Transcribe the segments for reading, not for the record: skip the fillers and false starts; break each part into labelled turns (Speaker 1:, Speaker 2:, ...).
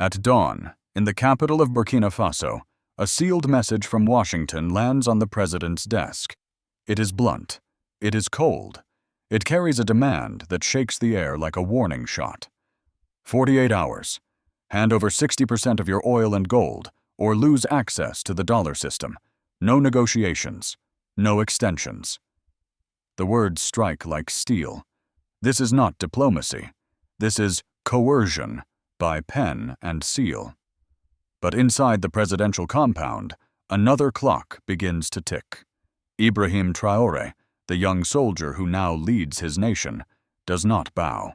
Speaker 1: At dawn, in the capital of Burkina Faso, a sealed message from Washington lands on the president's desk. It is blunt. It is cold. It carries a demand that shakes the air like a warning shot. 48 hours. Hand over 60% of your oil and gold, or lose access to the dollar system. No negotiations. No extensions. The words strike like steel. This is not diplomacy. This is coercion by pen and seal. But inside the presidential compound, another clock begins to tick. Ibrahim Traoré, the young soldier who now leads his nation, does not bow.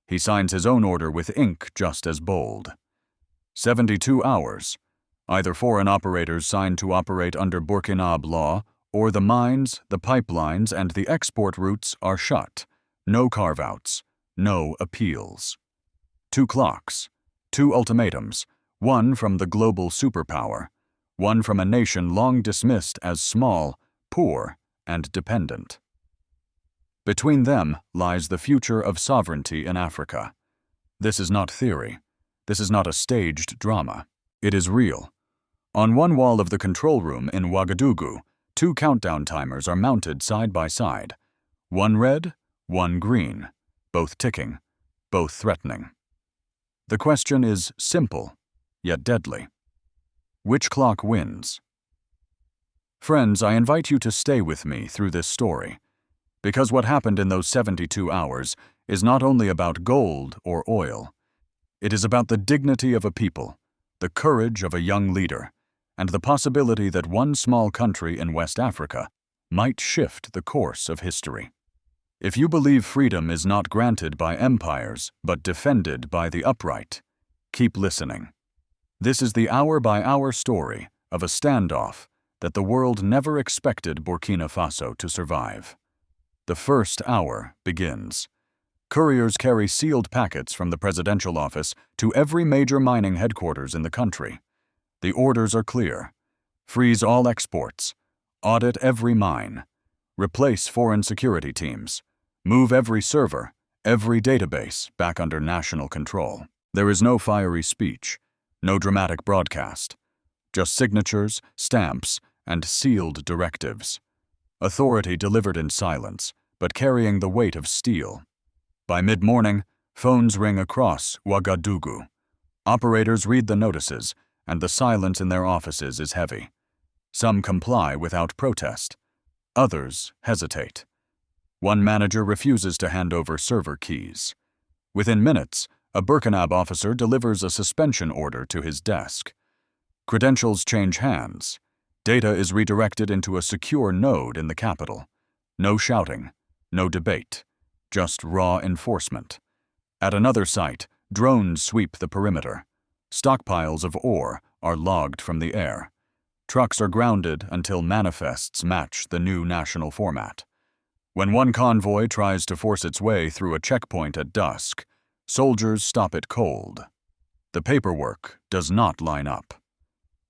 Speaker 1: He signs his own order with ink just as bold. 72 hours. Either foreign operators signed to operate under Burkina law, or the mines, the pipelines, and the export routes are shut. No carve-outs. No appeals. 2 clocks. 2 ultimatums. One from the global superpower. One from a nation long dismissed as small, poor, and dependent. Between them lies the future of sovereignty in Africa. This is not theory. This is not a staged drama. It is real. On one wall of the control room in Ouagadougou, 2 countdown timers are mounted side by side. One red, one green, both ticking, both threatening. The question is simple, yet deadly. Which clock wins? Friends, I invite you to stay with me through this story, because what happened in those 72 hours is not only about gold or oil. It is about the dignity of a people, the courage of a young leader, and the possibility that one small country in West Africa might shift the course of history. If you believe freedom is not granted by empires, but defended by the upright, keep listening. This is the hour-by-hour story of a standoff that the world never expected Burkina Faso to survive. The first hour begins. Couriers carry sealed packets from the presidential office to every major mining headquarters in the country. The orders are clear. Freeze all exports. Audit every mine. Replace foreign security teams. Move every server, every database back under national control. There is no fiery speech, no dramatic broadcast. Just signatures, stamps, and sealed directives. Authority delivered in silence, but carrying the weight of steel. By mid-morning, phones ring across Ouagadougou. Operators read the notices, and the silence in their offices is heavy. Some comply without protest. Others hesitate. One manager refuses to hand over server keys. Within minutes, a Burkina officer delivers a suspension order to his desk. Credentials change hands. Data is redirected into a secure node in the capital. No shouting, no debate, just raw enforcement. At another site, drones sweep the perimeter. Stockpiles of ore are logged from the air. Trucks are grounded until manifests match the new national format. When one convoy tries to force its way through a checkpoint at dusk, soldiers stop it cold. The paperwork does not line up.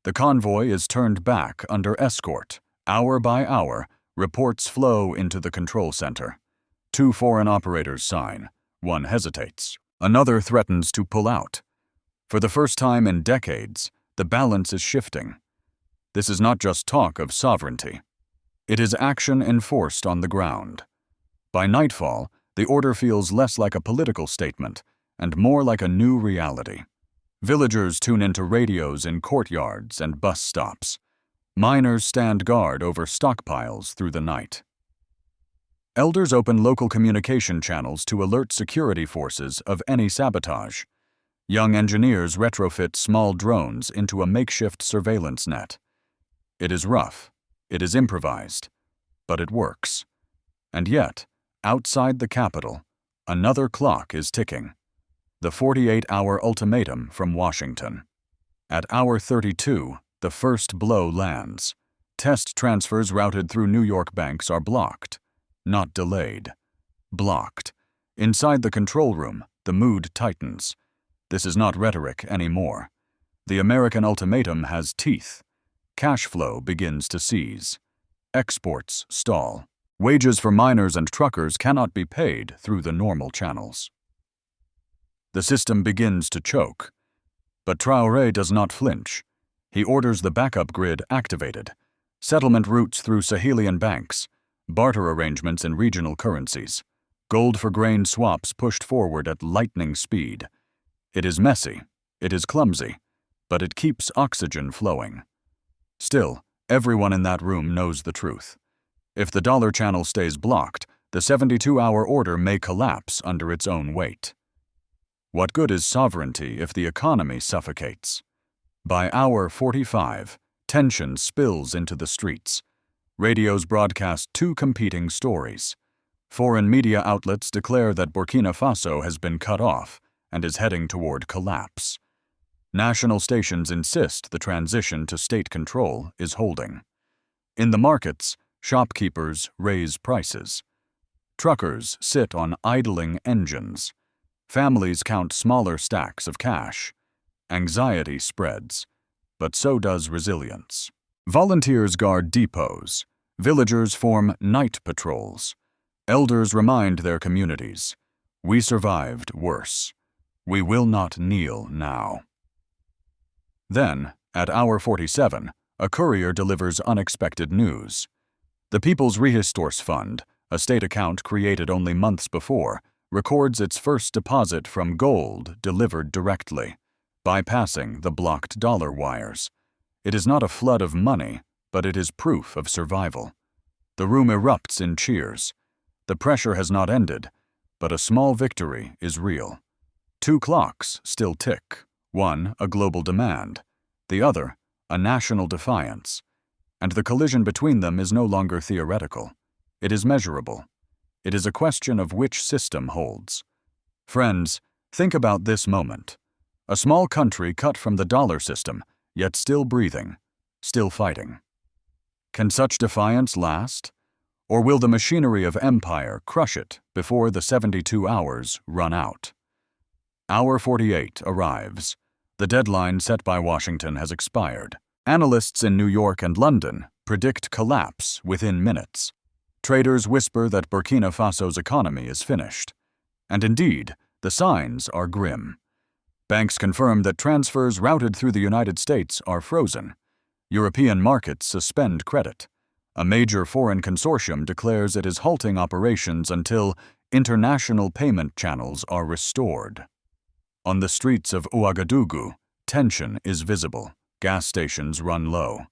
Speaker 1: The convoy is turned back under escort. Hour by hour, reports flow into the control center. 2 foreign operators sign. One hesitates. Another threatens to pull out. For the first time in decades, the balance is shifting. This is not just talk of sovereignty. It is action enforced on the ground. By nightfall, the order feels less like a political statement and more like a new reality. Villagers tune into radios in courtyards and bus stops. Miners stand guard over stockpiles through the night. Elders open local communication channels to alert security forces of any sabotage. Young engineers retrofit small drones into a makeshift surveillance net. It is rough. It is improvised, but it works. And yet, outside the capital, another clock is ticking. The 48-hour ultimatum from Washington. At hour 32, the first blow lands. Test transfers routed through New York banks are blocked, not delayed. Blocked. Inside the control room, the mood tightens. This is not rhetoric anymore. The American ultimatum has teeth. Cash flow begins to seize. Exports stall. Wages for miners and truckers cannot be paid through the normal channels. The system begins to choke. But Traore does not flinch. He orders the backup grid activated, settlement routes through Sahelian banks, barter arrangements in regional currencies, gold for grain swaps pushed forward at lightning speed. It is messy, it is clumsy, but it keeps oxygen flowing. Still, everyone in that room knows the truth. If the dollar channel stays blocked, the 72-hour order may collapse under its own weight. What good is sovereignty if the economy suffocates? By hour 45, tension spills into the streets. Radios broadcast two competing stories. Foreign media outlets declare that Burkina Faso has been cut off and is heading toward collapse. National stations insist the transition to state control is holding. In the markets, shopkeepers raise prices. Truckers sit on idling engines. Families count smaller stacks of cash. Anxiety spreads, but so does resilience. Volunteers guard depots. Villagers form night patrols. Elders remind their communities, "We survived worse. We will not kneel now." Then, at hour 47, a courier delivers unexpected news. The People's Rehistors Fund, a state account created only months before, records its first deposit from gold delivered directly, bypassing the blocked dollar wires. It is not a flood of money, but it is proof of survival. The room erupts in cheers. The pressure has not ended, but a small victory is real. Two clocks still tick, one a global demand, the other a national defiance, and the collision between them is no longer theoretical. It is measurable. It is a question of which system holds. Friends, think about this moment. A small country cut from the dollar system, yet still breathing, still fighting. Can such defiance last? Or will the machinery of empire crush it before the 72 hours run out? Hour 48 arrives. The deadline set by Washington has expired. Analysts in New York and London predict collapse within minutes. Traders whisper that Burkina Faso's economy is finished. And indeed, the signs are grim. Banks confirm that transfers routed through the United States are frozen. European markets suspend credit. A major foreign consortium declares it is halting operations until international payment channels are restored. On the streets of Ouagadougou, tension is visible. Gas stations run low.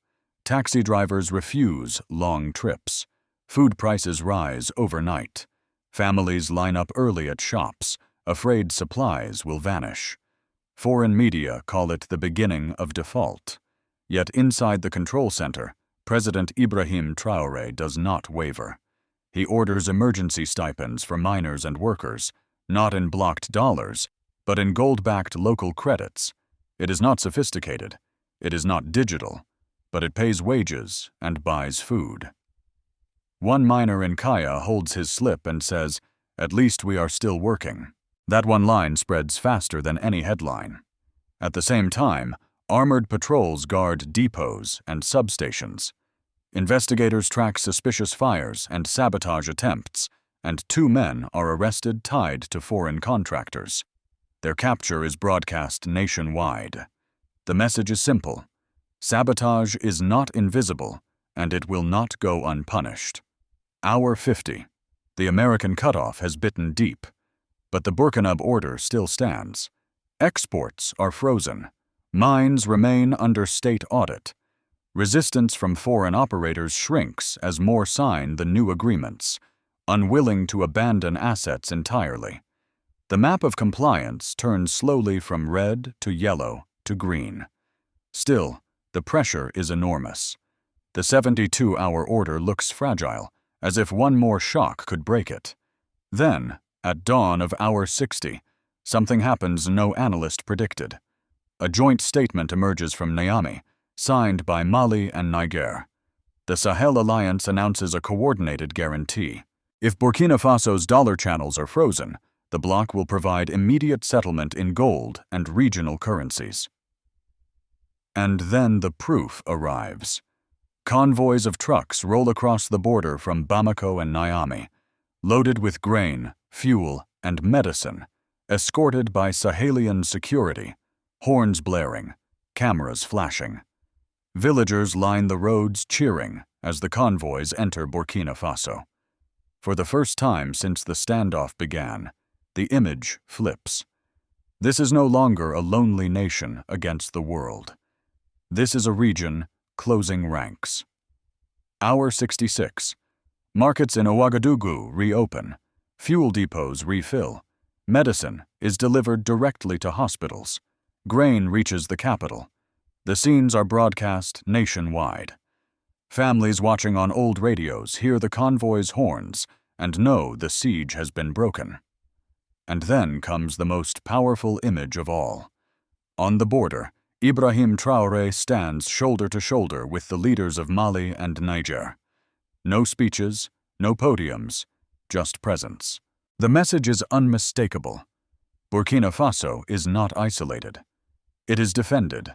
Speaker 1: Taxi drivers refuse long trips. Food prices rise overnight. Families line up early at shops, afraid supplies will vanish. Foreign media call it the beginning of default. Yet inside the control center, President Ibrahim Traoré does not waver. He orders emergency stipends for miners and workers, not in blocked dollars, but in gold-backed local credits. It is not sophisticated. It is not digital, but it pays wages and buys food. One miner in Kaya holds his slip and says, "At least we are still working." That one line spreads faster than any headline. At the same time, armored patrols guard depots and substations. Investigators track suspicious fires and sabotage attempts, and 2 men are arrested tied to foreign contractors. Their capture is broadcast nationwide. The message is simple. Sabotage is not invisible, and it will not go unpunished. Hour 50. The American cutoff has bitten deep, but the Burkina order still stands. Exports are frozen. Mines remain under state audit. Resistance from foreign operators shrinks as more sign the new agreements, unwilling to abandon assets entirely. The map of compliance turns slowly from red to yellow to green. Still, the pressure is enormous. The 72-hour order looks fragile, as if one more shock could break it. Then, at dawn of hour 60, something happens no analyst predicted. A joint statement emerges from Niamey, signed by Mali and Niger. The Sahel Alliance announces a coordinated guarantee. If Burkina Faso's dollar channels are frozen, the bloc will provide immediate settlement in gold and regional currencies. And then the proof arrives. Convoys of trucks roll across the border from Bamako and Niamey, loaded with grain, fuel, and medicine, escorted by Sahelian security. horns blaring, cameras flashing. Villagers line the roads cheering as the convoys enter Burkina Faso. For the first time since the standoff began, the image flips. This is no longer a lonely nation against the world. This is a region closing ranks. Hour 66. Markets in Ouagadougou reopen. Fuel depots refill. Medicine is delivered directly to hospitals. Grain reaches the capital. The scenes are broadcast nationwide. Families watching on old radios hear the convoy's horns and know the siege has been broken. And then comes the most powerful image of all. On the border, Ibrahim Traoré stands shoulder to shoulder with the leaders of Mali and Niger. No speeches, no podiums, just presence. The message is unmistakable. Burkina Faso is not isolated. It is defended.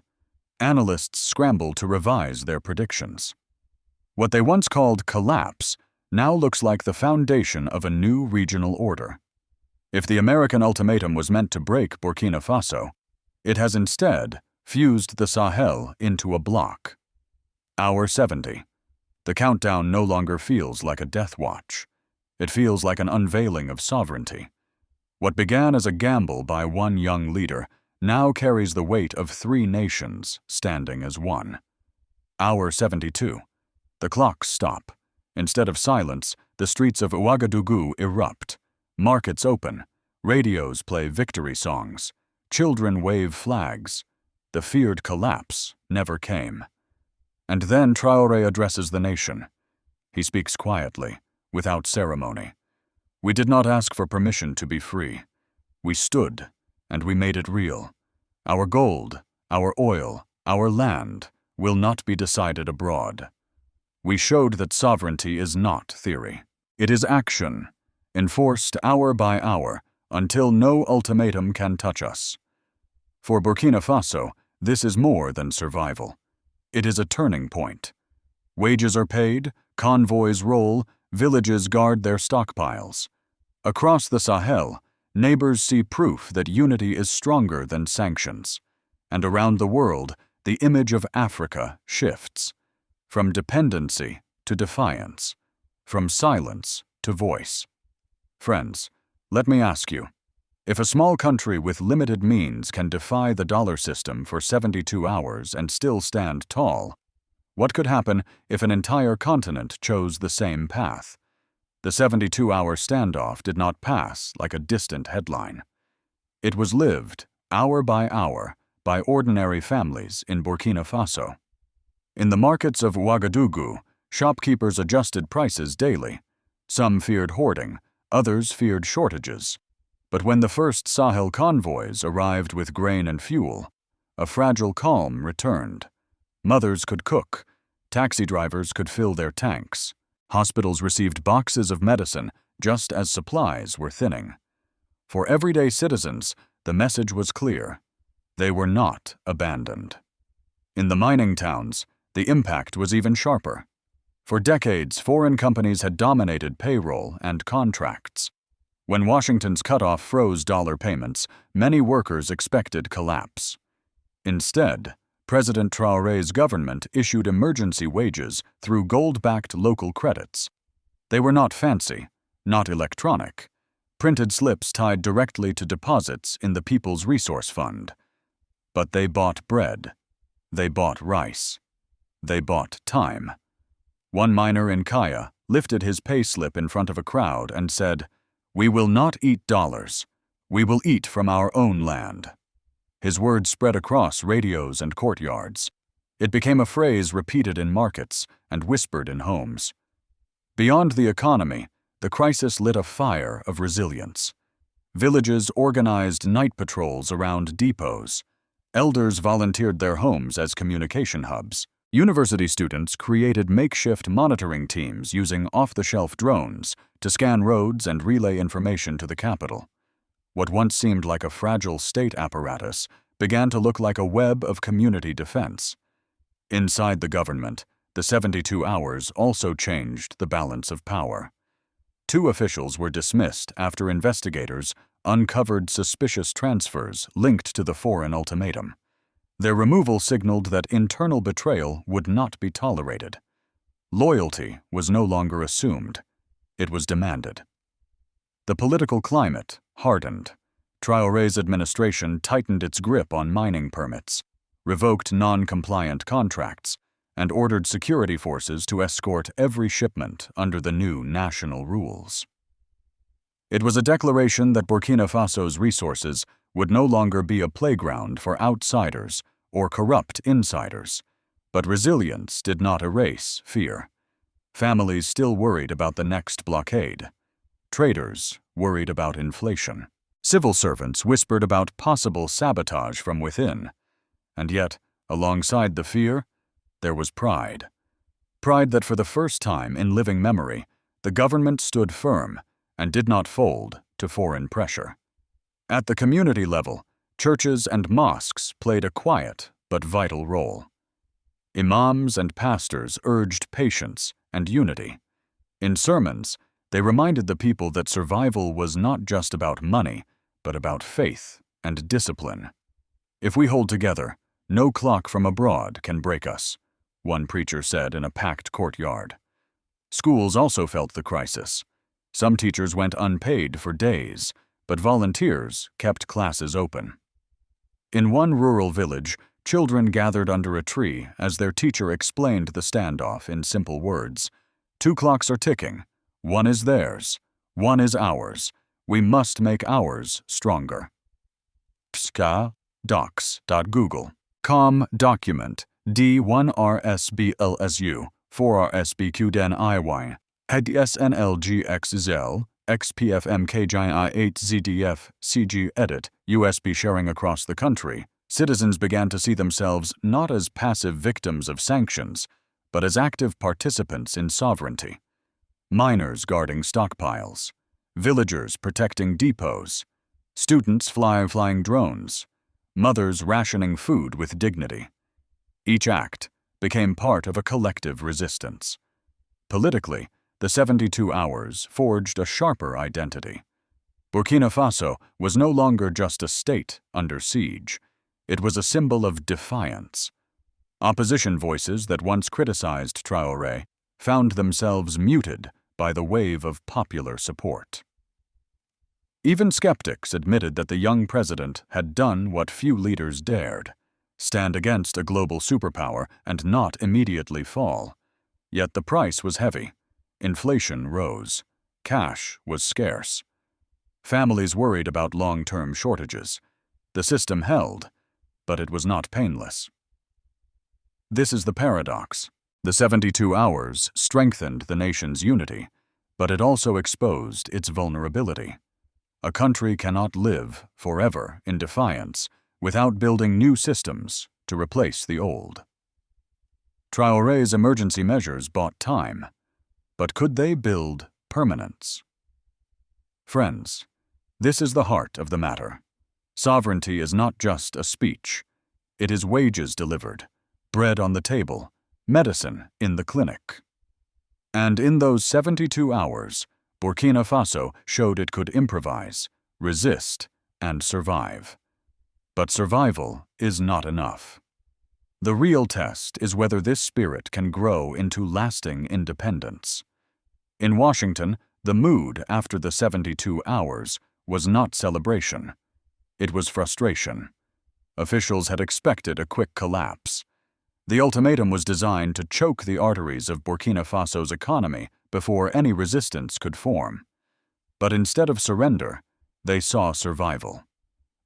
Speaker 1: Analysts scramble to revise their predictions. What they once called collapse now looks like the foundation of a new regional order. If the American ultimatum was meant to break Burkina Faso, it has instead fused the Sahel into a bloc. Hour 70. The countdown no longer feels like a death watch. It feels like an unveiling of sovereignty. What began as a gamble by one young leader now carries the weight of 3 nations standing as one. Hour 72. The clocks stop. Instead of silence, the streets of Ouagadougou erupt. Markets open. Radios play victory songs. Children wave flags. The feared collapse never came. And then Traoré addresses the nation. He speaks quietly, without ceremony. We did not ask for permission to be free. We stood, and we made it real. Our gold, our oil, our land will not be decided abroad. We showed that sovereignty is not theory. It is action, enforced hour by hour, until no ultimatum can touch us. For Burkina Faso, this is more than survival. It is a turning point. Wages are paid, convoys roll, villages guard their stockpiles. Across the Sahel, neighbors see proof that unity is stronger than sanctions. And around the world, the image of Africa shifts. From dependency to defiance. From silence to voice. Friends, let me ask you, if a small country with limited means can defy the dollar system for 72 hours and still stand tall, what could happen if an entire continent chose the same path? The 72-hour standoff did not pass like a distant headline. It was lived, hour, by ordinary families in Burkina Faso. In the markets of Ouagadougou, shopkeepers adjusted prices daily. Some feared hoarding, others feared shortages. But when the first Sahel convoys arrived with grain and fuel, a fragile calm returned. Mothers could cook, taxi drivers could fill their tanks, hospitals received boxes of medicine just as supplies were thinning. For everyday citizens, the message was clear. They were not abandoned. In the mining towns, the impact was even sharper. For decades, foreign companies had dominated payroll and contracts. When Washington's cutoff froze dollar payments, many workers expected collapse. Instead, President Traoré's government issued emergency wages through gold-backed local credits. They were not fancy, not electronic. Printed slips tied directly to deposits in the People's Resource Fund. But they bought bread. They bought rice. They bought time. One miner in Kaya lifted his pay slip in front of a crowd and said, "We will not eat dollars. We will eat from our own land." His words spread across radios and courtyards. It became a phrase repeated in markets and whispered in homes. Beyond the economy, the crisis lit a fire of resilience. Villages organized night patrols around depots. Elders volunteered their homes as communication hubs. University students created makeshift monitoring teams using off-the-shelf drones to scan roads and relay information to the capital. What once seemed like a fragile state apparatus began to look like a web of community defense. Inside the government, the 72 hours also changed the balance of power. 2 officials were dismissed after investigators uncovered suspicious transfers linked to the foreign ultimatum. Their removal signaled that internal betrayal would not be tolerated. Loyalty was no longer assumed. It was demanded. The political climate hardened. Traoré's administration tightened its grip on mining permits, revoked non-compliant contracts, and ordered security forces to escort every shipment under the new national rules. It was a declaration that Burkina Faso's resources would no longer be a playground for outsiders or corrupt insiders, but resilience did not erase fear. Families still worried about the next blockade. Traders worried about inflation. Civil servants whispered about possible sabotage from within. And yet, alongside the fear, there was pride. Pride that for the first time in living memory, the government stood firm and did not fold to foreign pressure. At the community level, churches and mosques played a quiet but vital role. Imams and pastors urged patience and unity. In sermons, they reminded the people that survival was not just about money, but about faith and discipline. "If we hold together, no clock from abroad can break us," one preacher said in a packed courtyard. Schools also felt the crisis. Some teachers went unpaid for days, but volunteers kept classes open. In one rural village, children gathered under a tree as their teacher explained the standoff in simple words. "Two clocks are ticking. One is theirs. One is ours. We must make ours stronger." Docs.google. Com document D1RSBLSU 4RSBQDNIY HEDSNLGXZL XPFMKJI8ZDF CG edit USB sharing across the country. Citizens began to see themselves not as passive victims of sanctions, but as active participants in sovereignty. Miners guarding stockpiles, villagers protecting depots, students flying drones, mothers rationing food with dignity. Each act became part of a collective resistance. Politically, the 72 hours forged a sharper identity. Burkina Faso was no longer just a state under siege. It was a symbol of defiance. Opposition voices that once criticized Traoré found themselves muted by the wave of popular support. Even skeptics admitted that the young president had done what few leaders dared: stand against a global superpower and not immediately fall. Yet the price was heavy. Inflation rose. Cash was scarce. Families worried about long-term shortages. The system held, but it was not painless. This is the paradox. The 72 hours strengthened the nation's unity, but it also exposed its vulnerability. A country cannot live forever in defiance without building new systems to replace the old. Traoré's emergency measures bought time, but could they build permanence? Friends, this is the heart of the matter. Sovereignty is not just a speech. It is wages delivered, bread on the table, medicine in the clinic. And in those 72 hours, Burkina Faso showed it could improvise, resist, and survive. But survival is not enough. The real test is whether this spirit can grow into lasting independence. In Washington, the mood after the 72 hours was not celebration. It was frustration. Officials had expected a quick collapse. The ultimatum was designed to choke the arteries of Burkina Faso's economy before any resistance could form. But instead of surrender, they saw survival.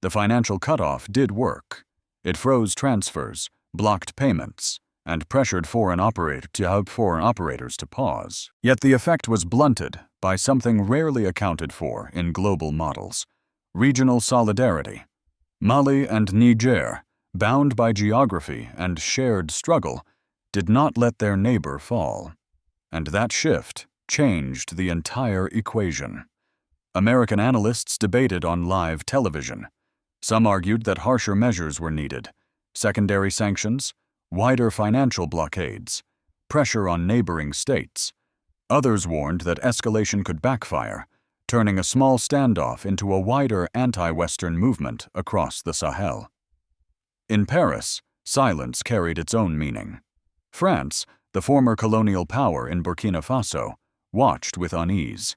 Speaker 1: The financial cutoff did work. It froze transfers, blocked payments, and pressured foreign operators to pause. Yet the effect was blunted by something rarely accounted for in global models: regional solidarity. Mali and Niger, bound by geography and shared struggle, did not let their neighbor fall. And that shift changed the entire equation. American analysts debated on live television. Some argued that harsher measures were needed: secondary sanctions, wider financial blockades, pressure on neighboring states. Others warned that escalation could backfire, turning a small standoff into a wider anti-Western movement across the Sahel. In Paris, silence carried its own meaning. France, the former colonial power in Burkina Faso, watched with unease.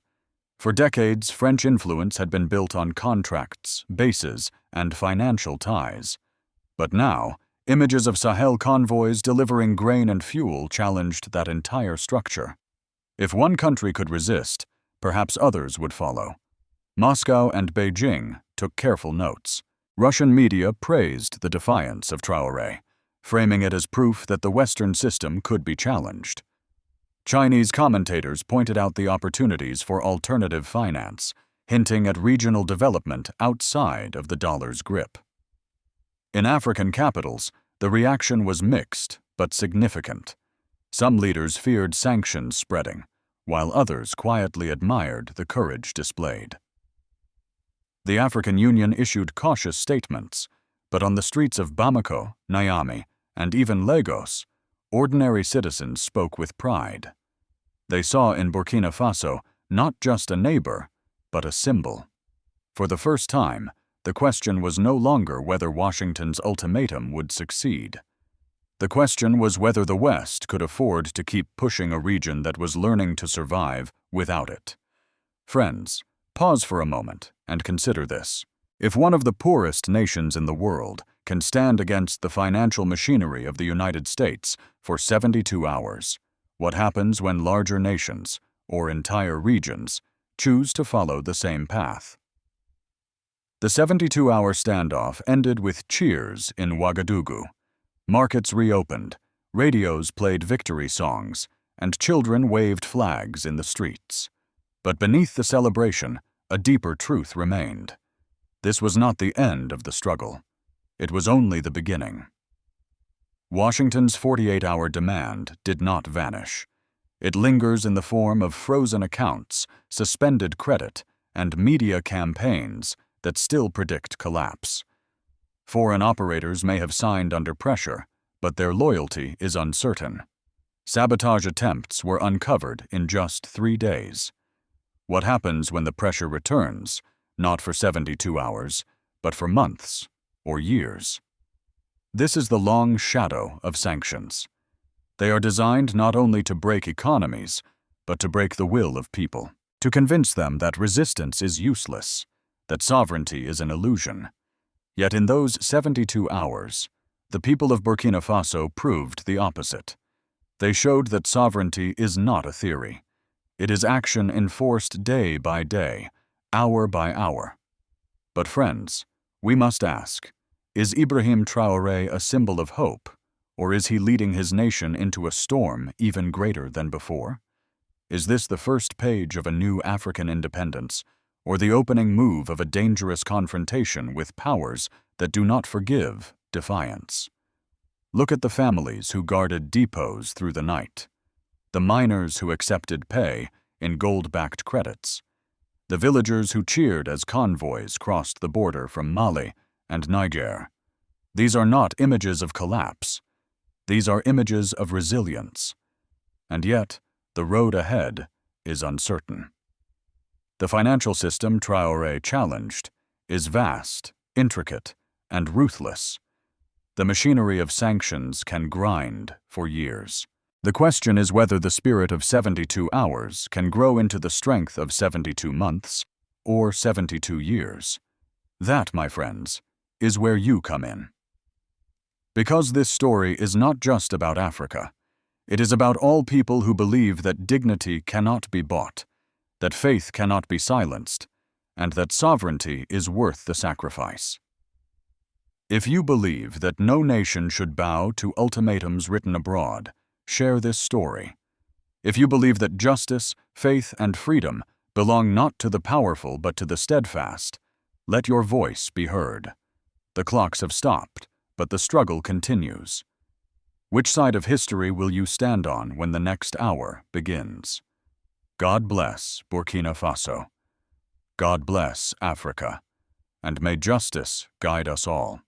Speaker 1: For decades, French influence had been built on contracts, bases, and financial ties. But now, images of Sahel convoys delivering grain and fuel challenged that entire structure. If one country could resist, perhaps others would follow. Moscow and Beijing took careful notes. Russian media praised the defiance of Traoré, framing it as proof that the Western system could be challenged. Chinese commentators pointed out the opportunities for alternative finance, hinting at regional development outside of the dollar's grip. In African capitals, the reaction was mixed but significant. Some leaders feared sanctions spreading, while others quietly admired the courage displayed. The African Union issued cautious statements, but on the streets of Bamako, Niamey, and even Lagos, ordinary citizens spoke with pride. They saw in Burkina Faso not just a neighbor, but a symbol. For the first time, the question was no longer whether Washington's ultimatum would succeed. The question was whether the West could afford to keep pushing a region that was learning to survive without it. Friends, pause for a moment and consider this. If one of the poorest nations in the world can stand against the financial machinery of the United States for 72 hours, what happens when larger nations, or entire regions, choose to follow the same path? The 72-hour standoff ended with cheers in Ouagadougou. Markets reopened, radios played victory songs, and children waved flags in the streets. But beneath the celebration, a deeper truth remained. This was not the end of the struggle. It was only the beginning. Washington's 48-hour demand did not vanish. It lingers in the form of frozen accounts, suspended credit, and media campaigns that still predict collapse. Foreign operators may have signed under pressure, but their loyalty is uncertain. Sabotage attempts were uncovered in just 3 days. What happens when the pressure returns, not for 72 hours, but for months or years? This is the long shadow of sanctions. They are designed not only to break economies, but to break the will of people, to convince them that resistance is useless, that sovereignty is an illusion. Yet in those 72 hours, the people of Burkina Faso proved the opposite. They showed that sovereignty is not a theory. It is action enforced day by day, hour by hour. But friends, we must ask, is Ibrahim Traoré a symbol of hope, or is he leading his nation into a storm even greater than before? Is this the first page of a new African independence, or the opening move of a dangerous confrontation with powers that do not forgive defiance? Look at the families who guarded depots through the night, the miners who accepted pay in gold-backed credits, the villagers who cheered as convoys crossed the border from Mali and Niger. These are not images of collapse. These are images of resilience. And yet, the road ahead is uncertain. The financial system Traoré challenged is vast, intricate, and ruthless. The machinery of sanctions can grind for years. The question is whether the spirit of 72 hours can grow into the strength of 72 months or 72 years. That, my friends, is where you come in. Because this story is not just about Africa. It is about all people who believe that dignity cannot be bought, that faith cannot be silenced, and that sovereignty is worth the sacrifice. If you believe that no nation should bow to ultimatums written abroad, share this story. If you believe that justice, faith, and freedom belong not to the powerful but to the steadfast, let your voice be heard. The clocks have stopped, but the struggle continues. Which side of history will you stand on when the next hour begins? God bless Burkina Faso. God bless Africa. And may justice guide us all.